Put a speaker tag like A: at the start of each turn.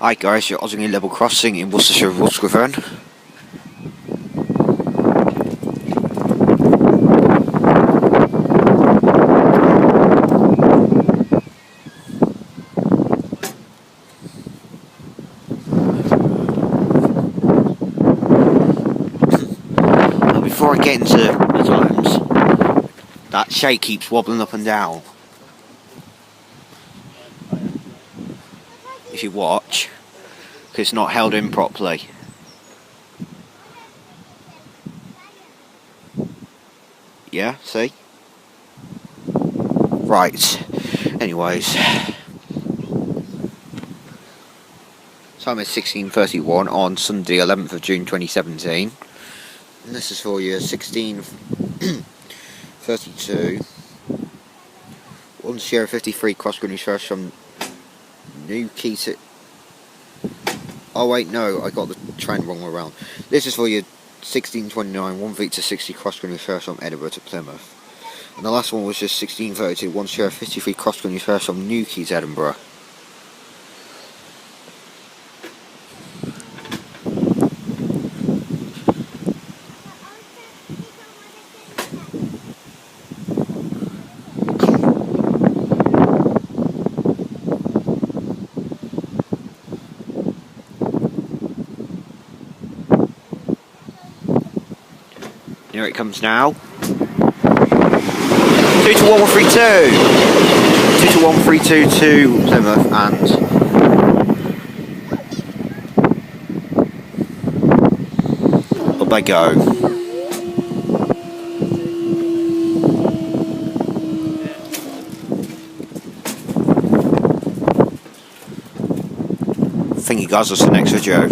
A: Hi guys, you're Oddingley level crossing in Worcestershire, Worcs. Before I get into the times, that shade keeps wobbling up and down. If you watch, because it's not held in properly. Yeah, see? Right. Anyways. Time is 16:31 on Sunday, 11th of June 2017. And this is for your 16:32. 1:53 cross Greenwich first from New Key to... Oh wait, no, I got the train wrong around. This is for your 16:29, 1 Victor 60 cross Greenwich first from Edinburgh to Plymouth. And the last one was just 16:32, 1:53 cross Greenwich first from New Key to Edinburgh. Here it comes now. 2 to 1132. 2 to 132 to Plymouth and up I go. Thank you guys, that's the next video.